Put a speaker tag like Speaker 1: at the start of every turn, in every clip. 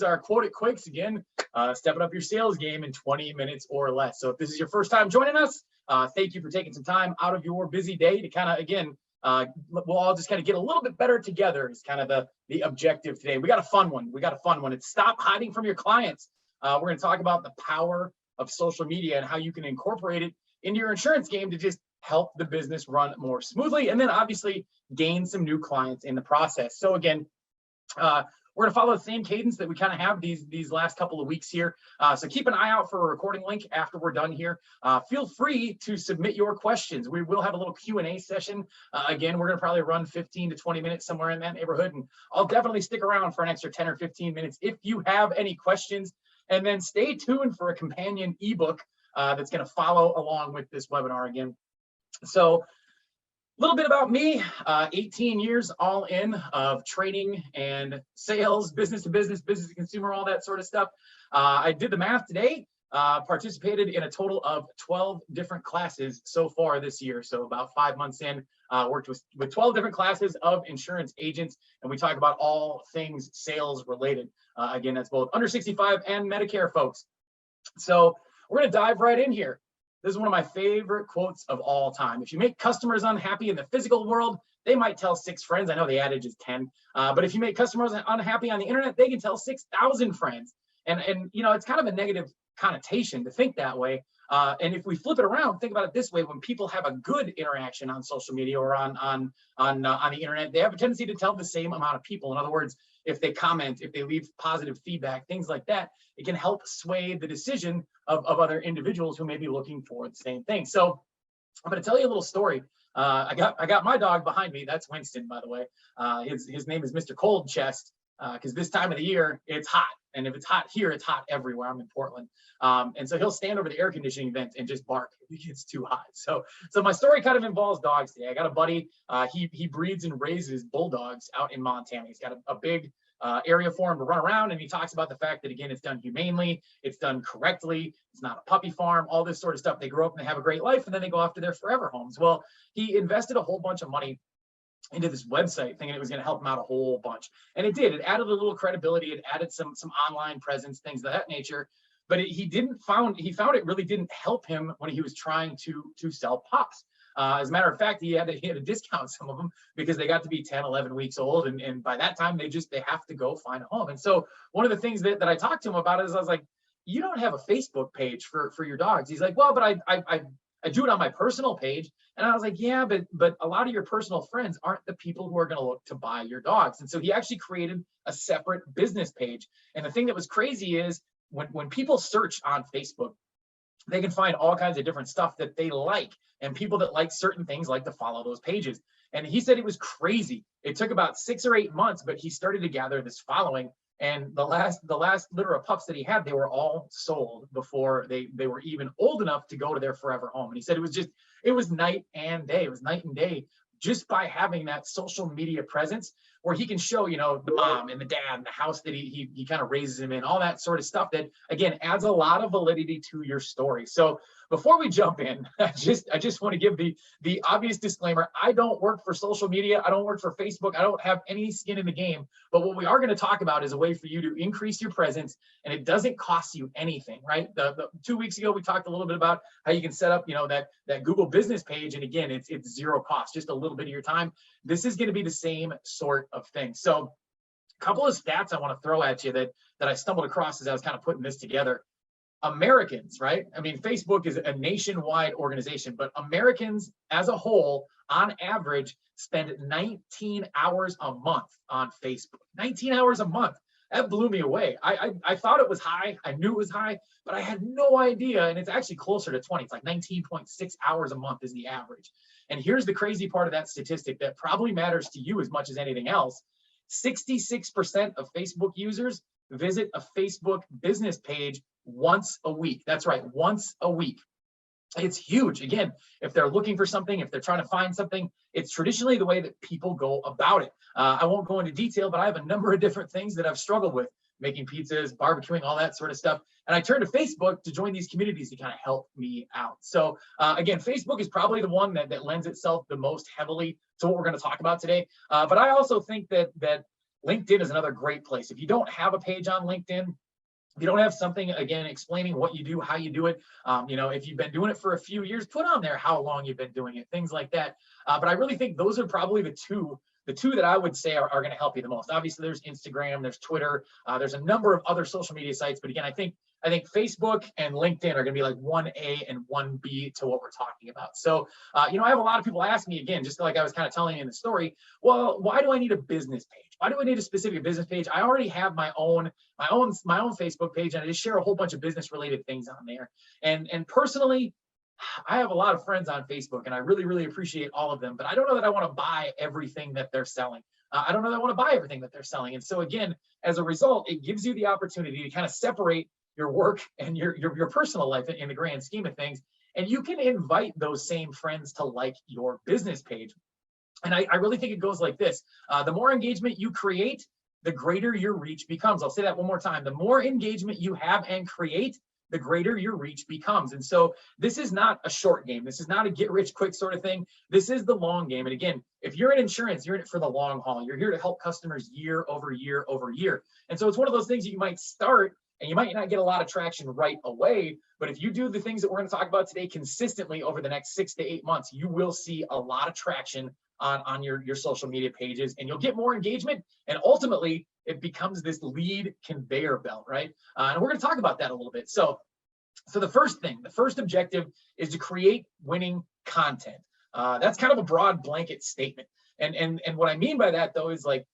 Speaker 1: is our Quote It Quicks again, stepping up your sales game in 20 minutes or less. So if this is your first time joining us, thank you for taking some time out of your busy day to kind of, again, we'll all just kind of get a little bit better together is kind of the objective today. We got a fun one. It's stop hiding from your clients. We're going to talk about the power of social media and how you can incorporate it into your insurance game to just help the business run more smoothly, and then obviously gain some new clients in the process. So again, we're gonna follow the same cadence that we kind of have these last couple of weeks here. So keep an eye out for a recording link after we're done here. Feel free to submit your questions. We will have a little Q&A session. Again, we're gonna probably run 15 to 20 minutes somewhere in that neighborhood, and I'll definitely stick around for an extra 10 or 15 minutes if you have any questions. And then stay tuned for a companion ebook that's gonna follow along with this webinar again. So a little bit about me, 18 years all in of trading and sales, business to business, business to consumer, all that sort of stuff. I did the math today, participated in a total of 12 different classes so far this year. So about 5 months in, worked with 12 different classes of insurance agents, and we talk about all things sales related. Again, that's both under 65 and Medicare folks. So we're gonna dive right in here. This is one of my favorite quotes of all time. If you make customers unhappy in the physical world, they might tell 6 friends. I know the adage is 10, but if you make customers unhappy on the internet, they can tell 6,000 friends. And you know, it's kind of a negative connotation to think that way. And if we flip it around, think about it this way: when people have a good interaction on social media or on the internet, they have a tendency to tell the same amount of people. In other words, if they comment, if they leave positive feedback, things like that, it can help sway the decision of other individuals who may be looking for the same thing. So I'm going to tell you a little story. I got my dog behind me. That's Winston, by the way. His name is Mr. Cold Chest, because this time of the year it's hot, and if it's hot here, it's hot everywhere. I'm in Portland, and so he'll stand over the air conditioning vent and just bark if it gets too hot. So my story kind of involves dogs today. I got a buddy. He breeds and raises bulldogs out in Montana. He's got a big area for him to run around, and he talks about the fact that, again, it's done humanely, it's done correctly, it's not a puppy farm, all this sort of stuff. They grow up and they have a great life, and then they go off to their forever homes. Well, he invested a whole bunch of money into this website thinking it was going to help him out a whole bunch, and it did. It added a little credibility, it added some online presence, things of that nature. But he found it really didn't help him when he was trying to sell pups. As a matter of fact, he had to discount some of them because they got to be 10, 11 weeks old. And by that time, they have to go find a home. And so one of the things that I talked to him about is I was like, you don't have a Facebook page for your dogs. He's like, well, but I do it on my personal page. And I was like, yeah, but a lot of your personal friends aren't the people who are going to look to buy your dogs. And so he actually created a separate business page. And the thing that was crazy is when people search on Facebook, they can find all kinds of different stuff that they like, and people that like certain things like to follow those pages. And he said it was crazy. It took about 6 or 8 months, but he started to gather this following. And the last litter of pups that he had, they were all sold before they were even old enough to go to their forever home. And he said it was night and day. It was night and day just by having that social media presence where he can show, you know, the mom and the dad and the house that he kind of raises him in, all that sort of stuff that, again, adds a lot of validity to your story. So before we jump in, I just want to give the obvious disclaimer. I don't work for social media. I don't work for Facebook. I don't have any skin in the game. But what we are going to talk about is a way for you to increase your presence, and it doesn't cost you anything, right? The 2 weeks ago, we talked a little bit about how you can set up, you know, that Google business page. And again, it's zero cost, just a little bit of your time. This is going to be the same sort of thing. So a couple of stats I want to throw at you that I stumbled across as I was kind of putting this together. Americans, right? I mean, Facebook is a nationwide organization, but Americans as a whole, on average, spend 19 hours a month on Facebook. 19 hours a month. That blew me away. I thought it was high. I knew it was high, but I had no idea. And it's actually closer to 20. It's like 19.6 hours a month is the average. And here's the crazy part of that statistic that probably matters to you as much as anything else. 66% of Facebook users visit a Facebook business page once a week. That's right, once a week. It's huge. Again, if they're looking for something, if they're trying to find something, it's traditionally the way that people go about it. I won't go into detail, but I have a number of different things that I've struggled with, making pizzas, barbecuing, all that sort of stuff. And I turned to Facebook to join these communities to kind of help me out. So again, Facebook is probably the one that lends itself the most heavily to what we're going to talk about today. But I also think that LinkedIn is another great place. If you don't have a page on LinkedIn, if you don't have something, again, explaining what you do, how you do it, if you've been doing it for a few years, put on there how long you've been doing it, things like that. But I really think those are probably the two that I would say are going to help you the most. Obviously, there's Instagram, there's Twitter, there's a number of other social media sites. But again, I think Facebook and LinkedIn are going to be like 1A and 1B to what we're talking about. So, I have a lot of people ask me, again, just like I was kind of telling you in the story, well, why do I need a business page? Why do I need a specific business page? I already have my own Facebook page, and I just share a whole bunch of business related things on there. And personally, I have a lot of friends on Facebook, and I really, really appreciate all of them, but I don't know that I want to buy everything that they're selling. I don't know that I want to buy everything that they're selling. And so again, as a result, it gives you the opportunity to kind of separate your work and your personal life in the grand scheme of things. And you can invite those same friends to like your business page. And I really think it goes like this. The more engagement you create, the greater your reach becomes. I'll say that one more time. The more engagement you have and create, the greater your reach becomes. And so this is not a short game. This is not a get rich quick sort of thing. This is the long game. And again, if you're in insurance, you're in it for the long haul. You're here to help customers year over year over year. And so it's one of those things that you might start and you might not get a lot of traction right away. But if you do the things that we're going to talk about today consistently over the next 6 to 8 months, you will see a lot of traction on your social media pages, and you'll get more engagement. And ultimately, it becomes this lead conveyor belt, right? And we're going to talk about that a little bit. So the first objective is to create winning content. That's kind of a broad blanket statement. And what I mean by that, though, is like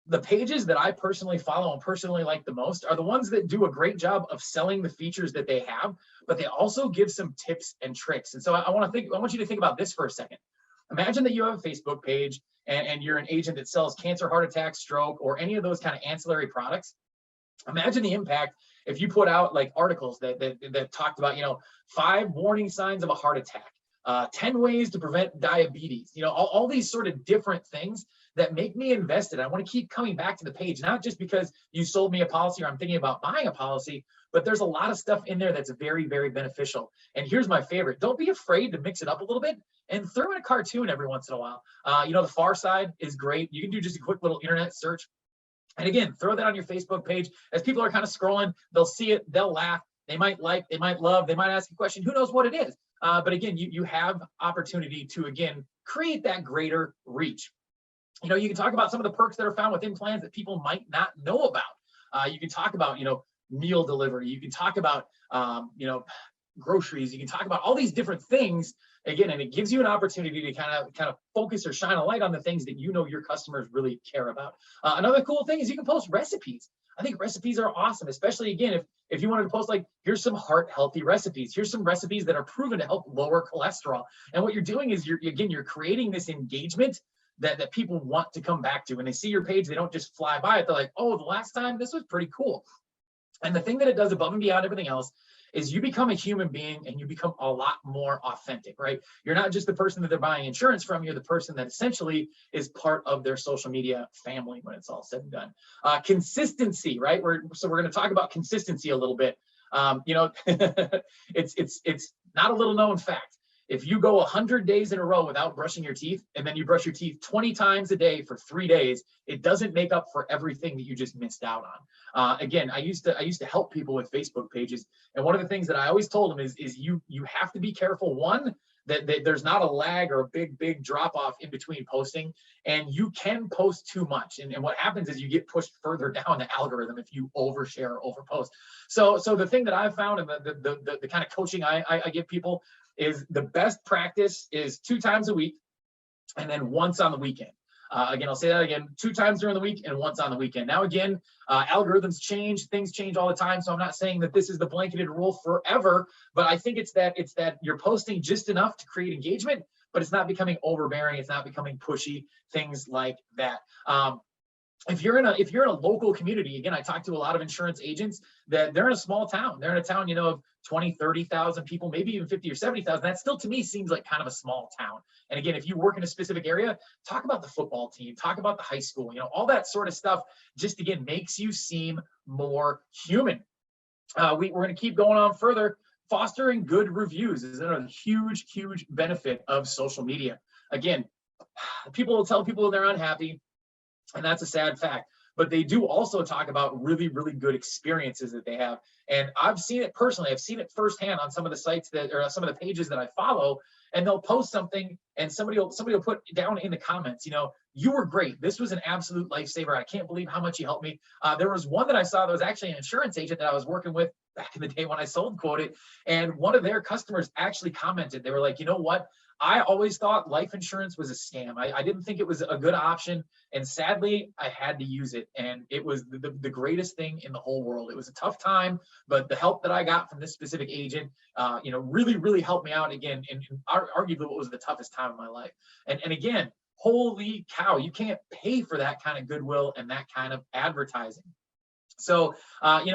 Speaker 1: the pages that I personally follow and personally like the most are the ones that do a great job of selling the features that they have, but they also give some tips and tricks. And so I want you to think about this for a second. Imagine that you have a Facebook page and you're an agent that sells cancer, heart attack, stroke, or any of those kind of ancillary products. Imagine the impact if you put out like articles that talked about, 5 warning signs of a heart attack, 10 ways to prevent diabetes, all these sort of different things that make me invested. I want to keep coming back to the page, not just because you sold me a policy or I'm thinking about buying a policy, but there's a lot of stuff in there that's very, very beneficial. And here's my favorite. Don't be afraid to mix it up a little bit and throw in a cartoon every once in a while. The Far Side is great. You can do just a quick little internet search. And again, throw that on your Facebook page. As people are kind of scrolling, they'll see it, they'll laugh, they might like, they might love, they might ask a question. Who knows what it is? But again, you have opportunity to, again, create that greater reach. You can talk about some of the perks that are found within plans that people might not know about. You can talk about, meal delivery. You can talk about, groceries. You can talk about all these different things. Again, and it gives you an opportunity to kind of focus or shine a light on the things that your customers really care about. Another cool thing is you can post recipes. I think recipes are awesome, especially again, if you wanted to post like, here's some heart healthy recipes. Here's some recipes that are proven to help lower cholesterol. And what you're doing is you're creating this engagement that people want to come back to. When they see your page, they don't just fly by it. They're like, oh, the last time this was pretty cool. And the thing that it does above and beyond everything else is you become a human being and you become a lot more authentic, right? You're not just the person that they're buying insurance from, you're the person that essentially is part of their social media family when it's all said and done. Consistency, right? We're going to talk about consistency a little bit. It's not a little known fact. If you go 100 days in a row without brushing your teeth, and then you brush your teeth 20 times a day for 3 days, it doesn't make up for everything that you just missed out on. Again, I used to help people with Facebook pages, and one of the things that I always told them is you have to be careful. One, that there's not a lag or a big drop off in between posting, and you can post too much. And what happens is you get pushed further down the algorithm if you overshare or overpost. So the thing that I've found and the kind of coaching I give people is the best practice is 2 times a week and then once on the weekend. Again, I'll say that again, 2 times during the week and once on the weekend. Now, again, algorithms change, things change all the time. So I'm not saying that this is the blanketed rule forever, but I think it's that you're posting just enough to create engagement, but it's not becoming overbearing. It's not becoming pushy, things like that. If you're in a local community, again, I talk to a lot of insurance agents that they're in a small town. They're in a town, of 20, 30,000 people, maybe even 50 or 70,000. That still to me seems like kind of a small town. And again, if you work in a specific area, talk about the football team, talk about the high school, all that sort of stuff just again makes you seem more human. We're going to keep going on further. Fostering good reviews is another huge benefit of social media. Again, people will tell people they're unhappy. And that's a sad fact. but they do also talk about really, really good experiences that they have. And I've seen it personally. I've seen it firsthand on some of the sites or some of the pages that I follow, and they'll post something and somebody will put down in the comments, you were great. This was an absolute lifesaver. I can't believe how much you helped me. There was one that I saw that was actually an insurance agent that I was working with back in the day when I sold Quoted. And one of their customers actually commented, they were like, you know what? I always thought life insurance was a scam. I didn't think it was a good option. And sadly, I had to use it. And it was the greatest thing in the whole world. It was a tough time, but the help that I got from this specific agent, really, really helped me out again. And arguably what was the toughest time of my life. And again, holy cow, you can't pay for that kind of goodwill and that kind of advertising. So,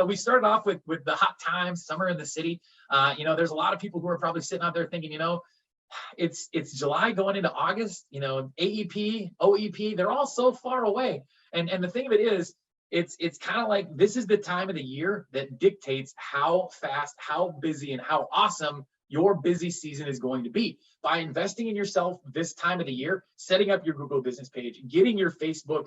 Speaker 1: we started off with the hot times, summer in the city. There's a lot of people who are probably sitting out there thinking, it's July going into August, AEP, OEP, they're all so far away. And the thing of it is, it's kind of like this is the time of the year that dictates how fast, how busy, and how awesome your busy season is going to be. By investing in yourself this time of the year, setting up your Google business page, getting your Facebook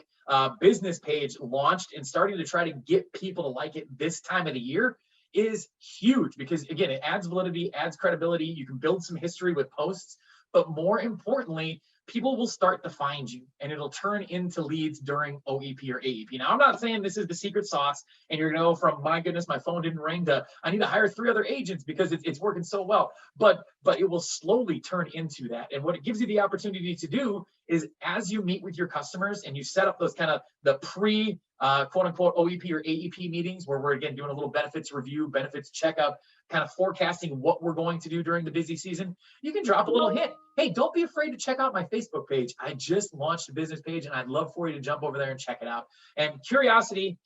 Speaker 1: business page launched, and starting to try to get people to like it this time of the year is huge, because again, it adds validity, adds credibility. You can build some history with posts, but more importantly, people will start to find you and it'll turn into leads during OEP or AEP. Now, I'm not saying this is the secret sauce and you're going to go from, my goodness, my phone didn't ring, to I need to hire 3 other agents because it's working so well. But it will slowly turn into that. And what it gives you the opportunity to do is, as you meet with your customers and you set up those kind of the pre quote unquote OEP or AEP meetings, where we're again doing a little benefits review, benefits checkup, kind of forecasting what we're going to do during the busy season, you can drop a little hint. Hey, don't be afraid to check out my Facebook page. I just launched a business page and I'd love for you to jump over there and check it out. And curiosity,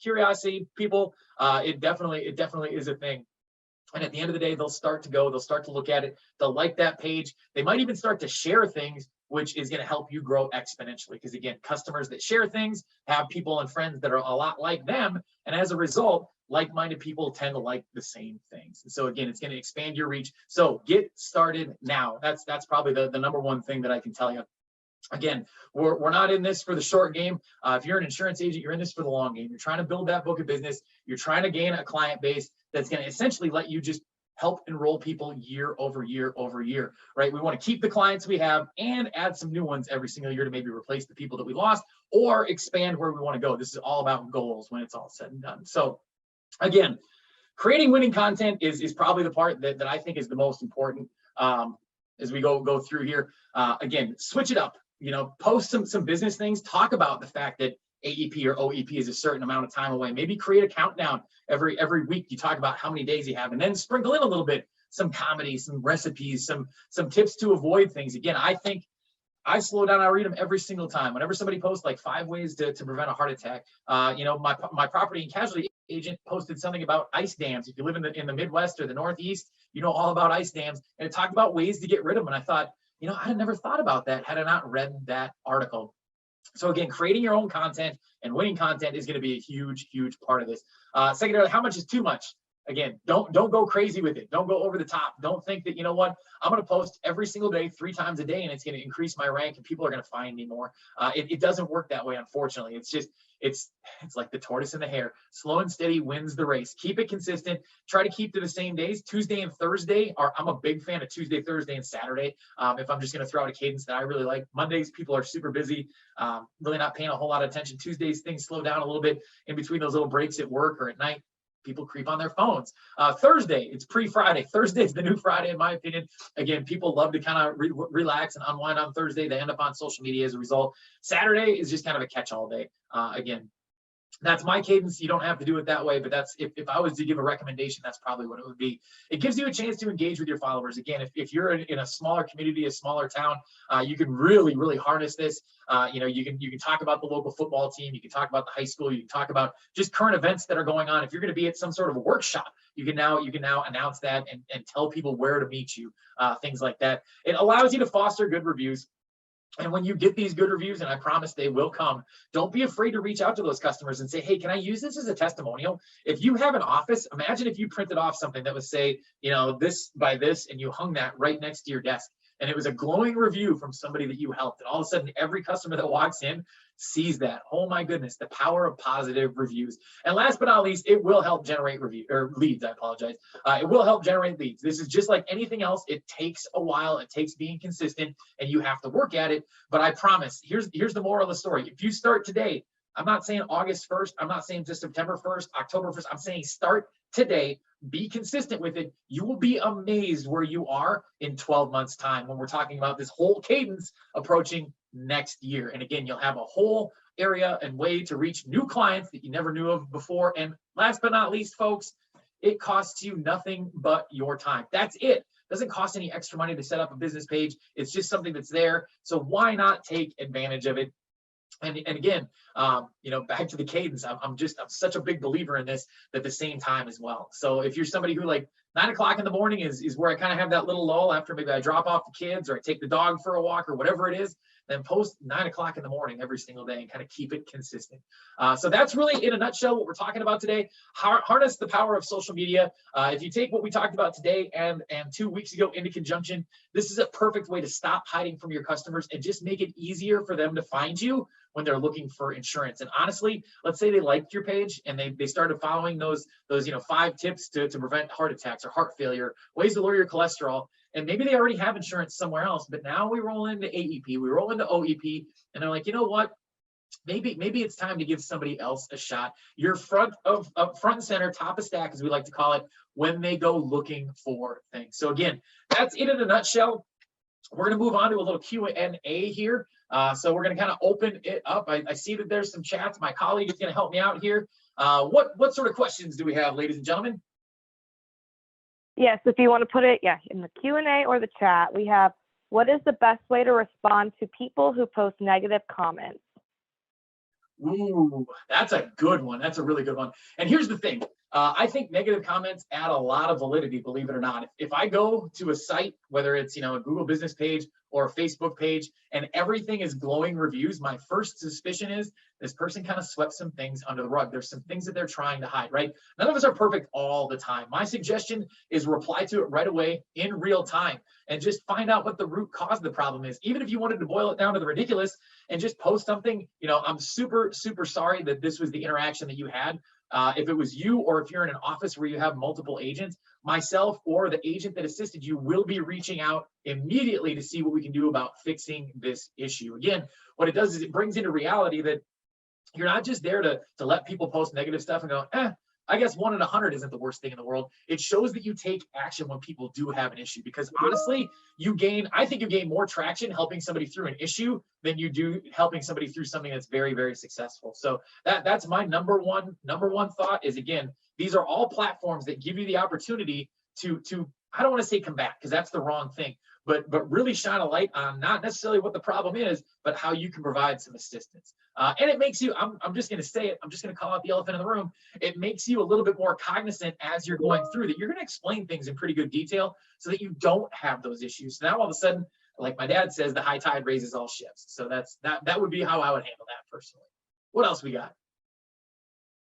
Speaker 1: people, it definitely is a thing. And at the end of the day, they'll start to look at it. They'll like that page. They might even start to share things, which is going to help you grow exponentially. Because again, customers that share things have people and friends that are a lot like them. And as a result, like-minded people tend to like the same things. And so again, it's going to expand your reach. So get started now. That's probably the number one thing that I can tell you. Again, we're not in this for the short game. If you're an insurance agent, you're in this for the long game. You're trying to build that book of business. You're trying to gain a client base that's going to essentially let you just help enroll people year over year over year, right? We want to keep the clients we have and add some new ones every single year to maybe replace the people that we lost or expand where we want to go. This is all about goals when it's all said and done. So again, creating winning content is probably the part that I think is the most important as we go through here. Again, switch it up. Post some business things. Talk about the fact that AEP or OEP is a certain amount of time away. Maybe create a countdown every week. You talk about how many days you have, and then sprinkle in a little bit, some comedy, some recipes, some tips to avoid things. Again, I think I slow down. I read them every single time. Whenever somebody posts like 5 ways to prevent a heart attack, my property and casualty agent posted something about ice dams. If you live in the Midwest or the Northeast, you know all about ice dams, and it talked about ways to get rid of them. And I thought, I had never thought about that had I not read that article. So again, creating your own content and winning content is going to be a huge, huge part of this. Secondarily, how much is too much? Again, don't go crazy with it. Don't go over the top. Don't think that, I'm going to post every single day, 3 times a day, and it's going to increase my rank and people are going to find me more. It doesn't work that way, unfortunately. It's like the tortoise and the hare. Slow and steady wins the race. Keep it consistent. Try to keep to the same days. Tuesday and Thursday I'm a big fan of Tuesday, Thursday, and Saturday. If I'm just going to throw out a cadence that I really like. Mondays, people are super busy, really not paying a whole lot of attention. Tuesdays, things slow down a little bit in between those little breaks at work or at night. People creep on their phones. Thursday, it's pre-Friday. Thursday is the new Friday, in my opinion. Again, people love to kind of relax and unwind on Thursday. They end up on social media as a result. Saturday is just kind of a catch-all day. Again, that's my cadence. You don't have to do it that way, but that's if I was to give a recommendation, that's probably what it would be. It gives you a chance to engage with your followers. Again, if you're in a smaller community, a smaller town, you can really, really harness this. You can talk about the local football team. You can talk about the high school. You can talk about just current events that are going on. If you're going to be at some sort of a workshop, you can now announce that and tell people where to meet you, things like that. It allows you to foster good reviews. And when you get these good reviews, and I promise they will come, don't be afraid to reach out to those customers and say, hey, can I use this as a testimonial? If you have an office, imagine if you printed off something that would say, this by this, and you hung that right next to your desk. and it was a glowing review from somebody that you helped. And all of a sudden, every customer that walks in sees that. Oh my goodness, the power of positive reviews. And last but not least, it will help generate leads. I apologize. It will help generate leads. This is just like anything else. It takes a while. It takes being consistent, and you have to work at it. But I promise, here's the moral of the story. If you start today, I'm not saying August 1st. I'm not saying just September 1st, October 1st. I'm saying start today. Be consistent with it. You will be amazed where you are in 12 months' time when we're talking about this whole cadence approaching next year. And again, you'll have a whole area and way to reach new clients that you never knew of before. And last but not least, folks, it costs you nothing but your time. That's it. It doesn't cost any extra money to set up a business page. It's just something that's there. So why not take advantage of it? And again, back to the cadence, I'm such a big believer in this at the same time as well. So if you're somebody who like 9 o'clock in the morning is where I kind of have that little lull after maybe I drop off the kids or I take the dog for a walk or whatever it is, then post 9 o'clock in the morning every single day and kind of keep it consistent. So that's really in a nutshell what we're talking about today. Harness the power of social media. If you take what we talked about today and 2 weeks ago into conjunction, this is a perfect way to stop hiding from your customers and just make it easier for them to find you when they're looking for insurance. And honestly, let's say they liked your page and they started following those 5 tips to prevent heart attacks or heart failure, ways to lower your cholesterol. And maybe they already have insurance somewhere else, but now we roll into AEP, we roll into OEP, and they're like, you know what? Maybe it's time to give somebody else a shot. You're front and center, top of stack, as we like to call it, when they go looking for things. So again, that's it in a nutshell. We're going to move on to a little Q&A here. So we're going to kind of open it up. I see that there's some chats. My colleague is going to help me out here. What sort of questions do we have, ladies and gentlemen?
Speaker 2: Yes, if you want to put it, in the Q&A or the chat, we have, what is the best way to respond to people who post negative comments?
Speaker 1: Ooh, that's a good one. That's a really good one. And here's the thing. I think negative comments add a lot of validity, believe it or not. If I go to a site, whether it's a Google business page or a Facebook page, and everything is glowing reviews, my first suspicion is this person kind of swept some things under the rug. There's some things that they're trying to hide, right? None of us are perfect all the time. My suggestion is reply to it right away in real time and just find out what the root cause of the problem is. Even if you wanted to boil it down to the ridiculous and just post something, I'm super, super sorry that this was the interaction that you had. If it was you, or if you're in an office where you have multiple agents, myself or the agent that assisted you will be reaching out immediately to see what we can do about fixing this issue. Again, what it does is it brings into reality that you're not just there to let people post negative stuff and go, I guess 1 in 100 isn't the worst thing in the world. It shows that you take action when people do have an issue, because honestly, I think you gain more traction helping somebody through an issue than you do helping somebody through something that's very, very successful. So that's my number one thought is, again, these are all platforms that give you the opportunity to I don't want to say combat, because that's the wrong thing, but really shine a light on not necessarily what the problem is, but how you can provide some assistance. And it makes you, I'm just going to say it, I'm just going to call out the elephant in the room. It makes you a little bit more cognizant as you're going through that. You're going to explain things in pretty good detail so that you don't have those issues. So now all of a sudden, like my dad says, the high tide raises all ships. So that would be how I would handle that personally. What else we got?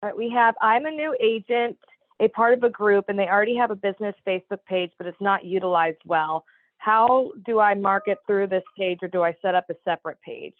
Speaker 2: All right, we have, I'm a new agent, a part of a group, and they already have a business Facebook page, but it's not utilized well. How do I market through this page, or do I set up a separate page?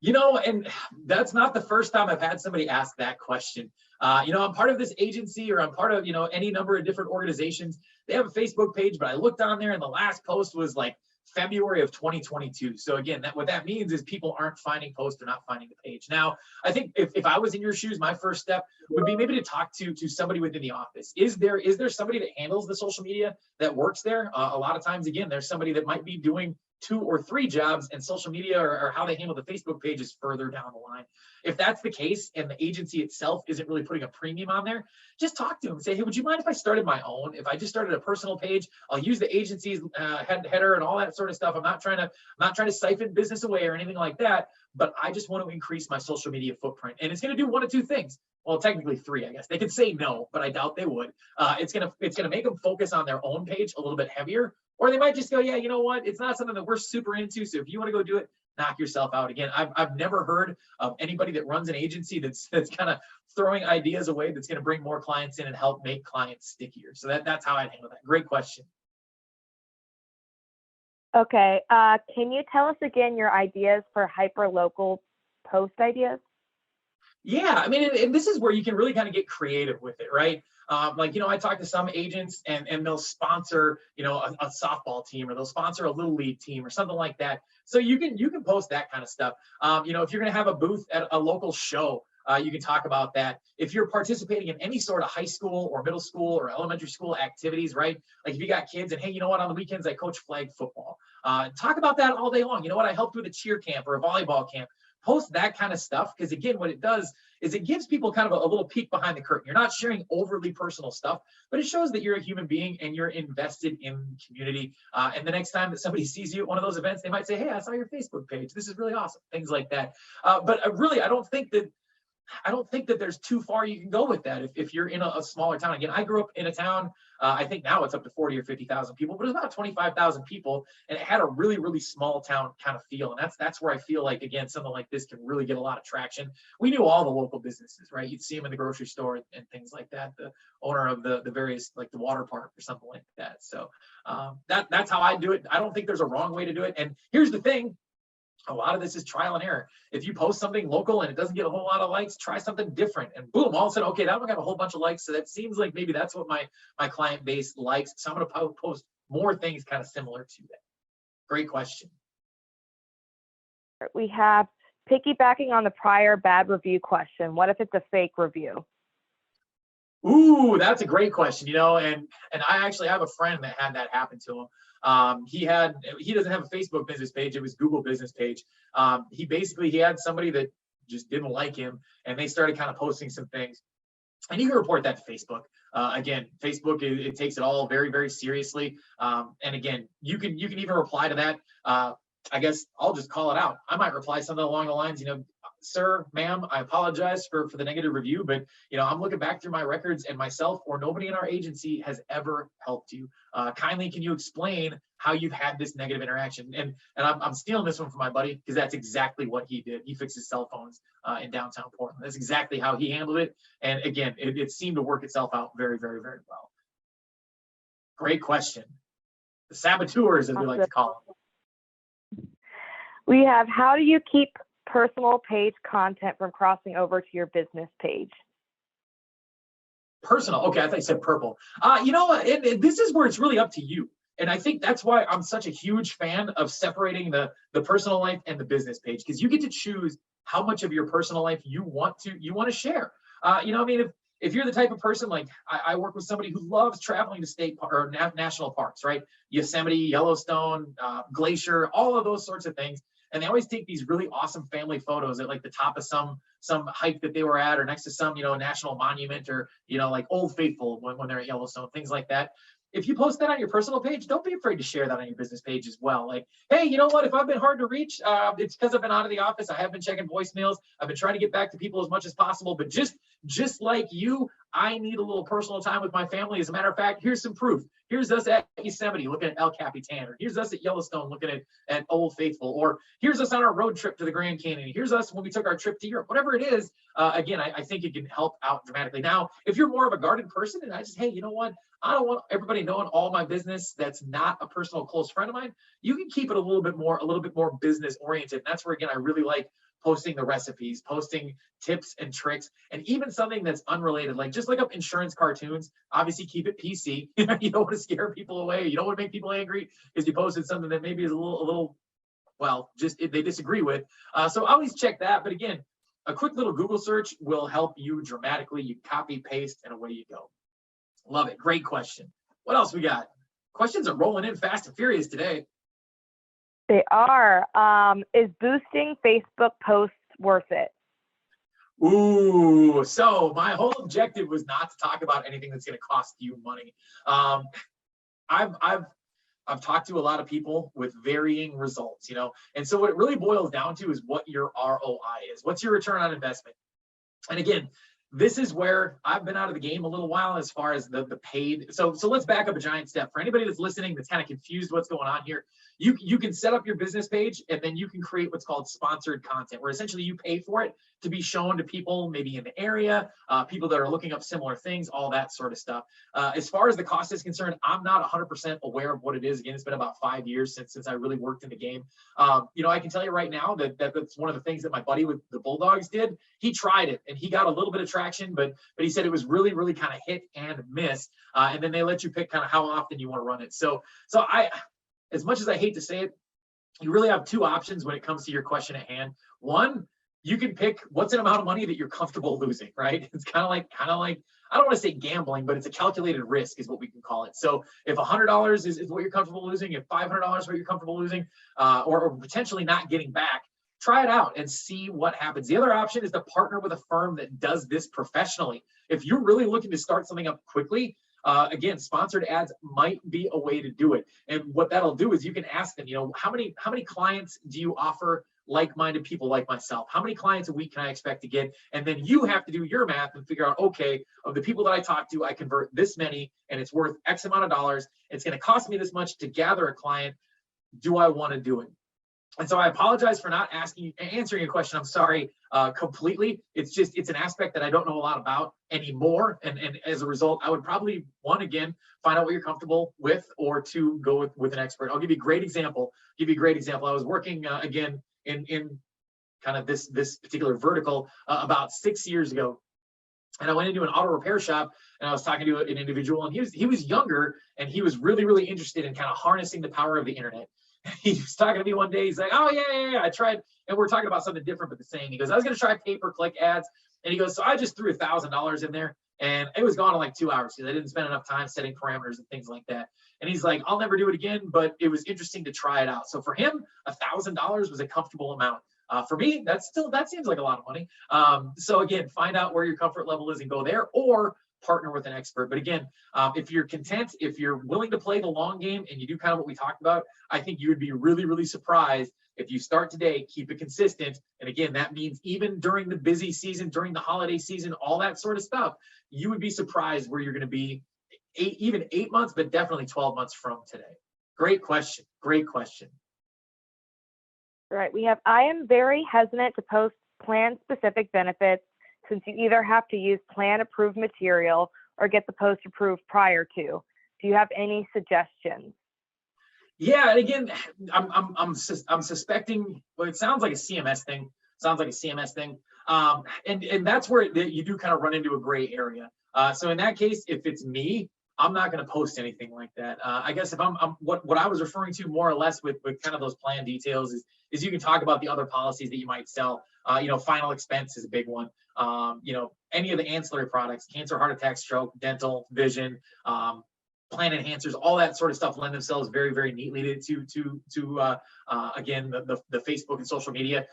Speaker 1: And that's not the first time I've had somebody ask that question. I'm part of this agency, or I'm part of, any number of different organizations. They have a Facebook page, but I looked on there and the last post was like February of 2022. So again, what that means is people aren't finding posts, they're not finding the page. Now, I think if I was in your shoes, my first step would be maybe to talk to somebody within the office. Is there somebody that handles the social media that works there? A lot of times, again, there's somebody that might be doing 2 or 3 jobs, and social media or how they handle the Facebook page is further down the line. If that's the case and the agency itself isn't really putting a premium on there, just talk to them and say, hey, would you mind if I started my own? If I just started a personal page, I'll use the agency's header and all that sort of stuff. I'm not trying to siphon business away or anything like that, but I just want to increase my social media footprint. And it's going to do 1 of 2 things. Well, technically 3, I guess. They could say no, but I doubt they would. It's gonna make them focus on their own page a little bit heavier, or they might just go, yeah, you know what? It's not something that we're super into. So if you want to go do it, knock yourself out. Again, I've never heard of anybody that runs an agency that's kind of throwing ideas away that's going to bring more clients in and help make clients stickier. So that's how I'd handle that. Great question.
Speaker 2: Okay. Can you tell us again your ideas for hyper local post ideas?
Speaker 1: Yeah, I mean, and this is where you can really kind of get creative with it, right? Like, I talk to some agents and they'll sponsor, a softball team, or they'll sponsor a little league team or something like that. So you can post that kind of stuff. If you're going to have a booth at a local show, you can talk about that. If you're participating in any sort of high school or middle school or elementary school activities, right? Like if you got kids and, hey, you know what, on the weekends I coach flag football. Talk about that all day long. You know what, I helped with a cheer camp or a volleyball camp. Post that kind of stuff, because again, what it does is it gives people kind of a little peek behind the curtain. You're not sharing overly personal stuff, but it shows that you're a human being and you're invested in the community. And the next time that somebody sees you at one of those events, they might say, hey, I saw your Facebook page. This is really awesome. Things like that. But really, I don't think that there's too far you can go with that if you're in a smaller town. Again, I grew up in a town, I think now it's up to 40 or 50,000 people, but it was about 25,000 people, and it had a really, really small town kind of feel. And that's where I feel like, again, something like this can really get a lot of traction. We knew all the local businesses, right? You'd see them in the grocery store and things like that. The owner of the various, like the water park or something like that. So that's how I do it. I don't think there's a wrong way to do it. And here's the thing. A lot of this is trial and error. If you post something local and it doesn't get a whole lot of likes, try something different, and boom, all of a sudden, okay, that one got a whole bunch of likes. So that seems like maybe that's what my client base likes. So I'm going to post more things kind of similar to that. Great question.
Speaker 2: We have piggybacking on the prior bad review question. What if it's a fake review?
Speaker 1: Ooh, that's a great question. And I actually have a friend that had that happen to him. He doesn't have a Facebook business page. It was Google business page. He had somebody that just didn't like him, and they started kind of posting some things, and you can report that to Facebook. Again, Facebook, it takes it all very, very seriously. And again, you can even reply to that. I guess I'll just call it out. I might reply something along the lines, sir, ma'am, I apologize for the negative review, but I'm looking back through my records, and myself or nobody in our agency has ever helped you. Kindly, can you explain how you've had this negative interaction? And I'm stealing this one from my buddy, because that's exactly what he did. He fixes cell phones in downtown Portland. That's exactly how he handled it. And again, it seemed to work itself out very, very, very well. Great question. The saboteurs, as we like to call them.
Speaker 2: We have, how do you keep personal page content from crossing over to your business page?
Speaker 1: Personal. Okay, I thought you said purple. This is where it's really up to you. And I think that's why I'm such a huge fan of separating the personal life and the business page, because you get to choose how much of your personal life you want to share. If you're the type of person, like I work with somebody who loves traveling to state or national parks, right? Yosemite, Yellowstone, Glacier, all of those sorts of things. And they always take these really awesome family photos at like the top of some hike that they were at, or next to some, national monument, or, like Old Faithful when they're at Yellowstone, things like that. If you post that on your personal page, don't be afraid to share that on your business page as well. Like, hey, you know what? If I've been hard to reach, it's because I've been out of the office. I have been checking voicemails. I've been trying to get back to people as much as possible. But just like you, I need a little personal time with my family. As a matter of fact, here's some proof. Here's us at Yosemite looking at El Capitan, or here's us at Yellowstone looking at Old Faithful, or here's us on our road trip to the Grand Canyon. Here's us when we took our trip to Europe. Whatever it is, again, I think it can help out dramatically. Now, if you're more of a guarded person, and hey, you know what? I don't want everybody knowing all my business that's not a personal close friend of mine. You can keep it a little bit more business oriented. And that's where, again, I really like posting the recipes, posting tips and tricks, and even something that's unrelated, like just look up insurance cartoons. Obviously, keep it PC. You don't want to scare people away. You don't want to make people angry because you posted something that maybe is a little, well, just they disagree with. So I always check that. But again, a quick little Google search will help you dramatically. You copy, paste, and away you go. Love it. Great question. What else we got? Questions are rolling in fast and furious today.
Speaker 2: They are. Is boosting Facebook posts worth it?
Speaker 1: Ooh, so my whole objective was not to talk about anything that's going to cost you money. I've talked to a lot of people with varying results, and so what it really boils down to is what your ROI is. What's your return on investment? And again, this is where I've been out of the game a little while as far as the paid. So let's back up a giant step. For anybody that's listening that's kind of confused what's going on here, you can set up your business page, and then you can create what's called sponsored content, where essentially you pay for it to be shown to people maybe in the area, people that are looking up similar things, all that sort of stuff. As far as the cost is concerned, I'm not 100% aware of what it is. Again, it's been about 5 years since I really worked in the game. I can tell you right now that's one of the things that my buddy with the Bulldogs did. He tried it and he got a little bit of traction, but he said it was really, really kind of hit and miss. And then they let you pick kind of how often you want to run it. So as much as I hate to say it, you really have two options when it comes to your question at hand. One, you can pick what's an amount of money that you're comfortable losing, right? It's kind of like, I don't want to say gambling, but it's a calculated risk is what we can call it. So if $100 is what you're comfortable losing, if $500 is what you're comfortable losing, or potentially not getting back, try it out and see what happens. The other option is to partner with a firm that does this professionally. If you're really looking to start something up quickly, again, sponsored ads might be a way to do it. And what that'll do is you can ask them, how many clients do you offer like-minded people like myself? How many clients a week can I expect to get? And then you have to do your math and figure out, okay, of the people that I talk to, I convert this many and it's worth X amount of dollars. It's going to cost me this much to gather a client. Do I want to do it? And so I apologize for not answering your question. I'm sorry, completely. It's an aspect that I don't know a lot about anymore. And as a result, I would probably, one, again, find out what you're comfortable with, or two, go with an expert. I'll give you a great example. I was working, again, in kind of this particular vertical about 6 years ago. And I went into an auto repair shop and I was talking to an individual, and he was younger, and he was really, really interested in kind of harnessing the power of the internet. He was talking to me one day. He's like, oh, yeah. I tried. And we're talking about something different, but the same. He goes, I was going to try pay-per-click ads. And he goes, so I just threw $1,000 in there, and it was gone in like 2 hours because I didn't spend enough time setting parameters and things like that. And he's like, I'll never do it again, but it was interesting to try it out. So for him, $1,000 was a comfortable amount. For me, that seems like a lot of money. So again, find out where your comfort level is and go there, or partner with an expert. But again, if you're content, if you're willing to play the long game and you do kind of what we talked about, I think you would be really, really surprised if you start today, keep it consistent. And again, that means even during the busy season, during the holiday season, all that sort of stuff, you would be surprised where you're going to be even 8 months, but definitely 12 months from today. Great question. Great question.
Speaker 2: Right. We have, I am very hesitant to post plan-specific benefits, since you either have to use plan-approved material or get the post approved prior to. Do you have any suggestions?
Speaker 1: Yeah, and again, I'm suspecting. Well, it sounds like a CMS thing. And that's where you do kind of run into a gray area. So in that case, if it's me, I'm not going to post anything like that. I guess if I'm what I was referring to more or less with kind of those plan details is you can talk about the other policies that you might sell. Final expense is a big one. Any of the ancillary products, cancer, heart attack, stroke, dental, vision, plan enhancers, all that sort of stuff lend themselves very, very neatly to again, the Facebook and social media.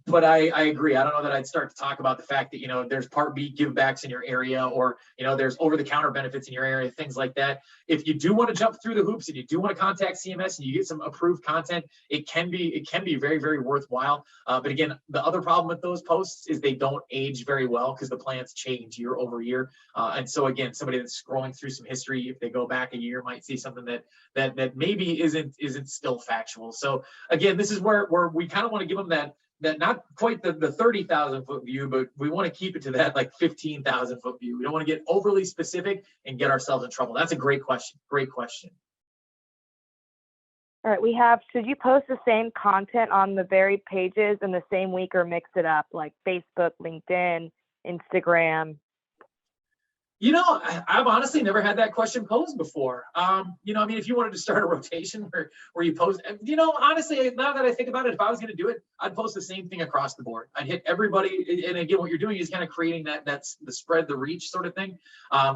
Speaker 1: But I agree. I don't know that I'd start to talk about the fact that, there's Part B givebacks in your area, or, there's over-the-counter benefits in your area, things like that. If you do want to jump through the hoops and you do want to contact CMS and you get some approved content, it can be very, very worthwhile. But again, the other problem with those posts is they don't age very well because the plans change year over year. And so again, somebody that's scrolling through some history, if they go back a year, might see something that maybe isn't still factual. So again, this is where we kind of want to give them that not quite the 30,000 foot view, but we want to keep it to that like 15,000 foot view. We don't want to get overly specific and get ourselves in trouble. That's a great question. Great question.
Speaker 2: All right, we have, should you post the same content on the varied pages in the same week or mix it up, like Facebook, LinkedIn, Instagram?
Speaker 1: I've honestly never had that question posed before. If you wanted to start a rotation where you post, honestly, now that I think about it, if I was going to do it, I'd post the same thing across the board. I'd hit everybody. And again, what you're doing is kind of creating that's the spread, the reach sort of thing.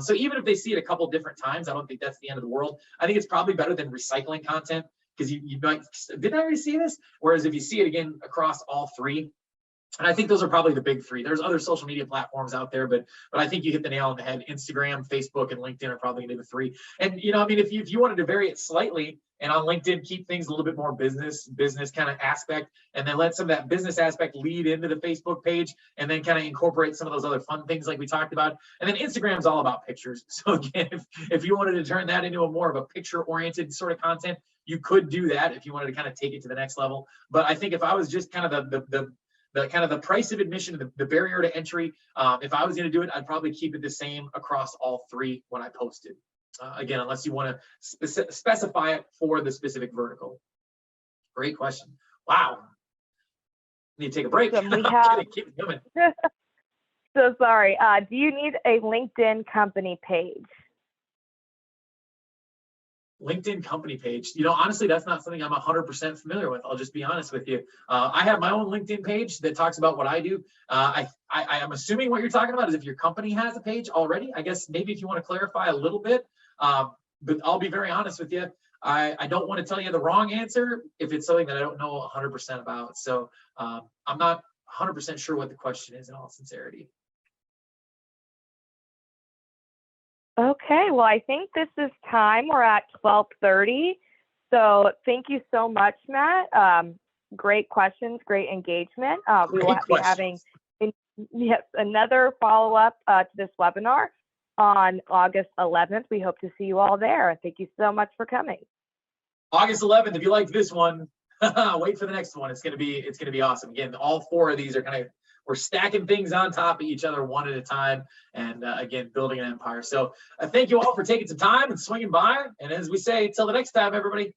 Speaker 1: So even if they see it a couple different times, I don't think that's the end of the world. I think it's probably better than recycling content, because you might, didn't I already see this? Whereas if you see it again across all three, and I think those are probably the big three. There's other social media platforms out there, but I think you hit the nail on the head. Instagram, Facebook, and LinkedIn are probably going to be the three. And if you wanted to vary it slightly, and on LinkedIn keep things a little bit more business kind of aspect, and then let some of that business aspect lead into the Facebook page, and then kind of incorporate some of those other fun things like we talked about. And then Instagram's all about pictures. So again, if you wanted to turn that into a more of a picture-oriented sort of content, you could do that if you wanted to kind of take it to the next level. But I think if I was just kind of the kind of the price of admission, the barrier to entry, if I was going to do it, I'd probably keep it the same across all three when I posted. Again, unless you want to specify it for the specific vertical. Great question. Wow. Need to take a break.
Speaker 2: So we have,
Speaker 1: keep it going.
Speaker 2: so sorry. Do you need a LinkedIn company page?
Speaker 1: LinkedIn company page. Honestly, that's not something I'm 100% familiar with. I'll just be honest with you. I have my own LinkedIn page that talks about what I do. I am assuming what you're talking about is if your company has a page already. I guess maybe if you want to clarify a little bit, but I'll be very honest with you. I don't want to tell you the wrong answer if it's something that I don't know 100% about. So I'm not 100% sure what the question is in all sincerity.
Speaker 2: Okay, well, I think this is time. We're at 12:30. So thank you so much, Matt. Great questions, great engagement. We will be having another follow-up to this webinar on August 11th. We hope to see you all there. Thank you so much for coming.
Speaker 1: August 11th, if you liked this one, wait for the next one. It's gonna be awesome. Again, all four of these are we're stacking things on top of each other one at a time, and again, building an empire. So thank you all for taking some time and swinging by. And as we say, till the next time, everybody.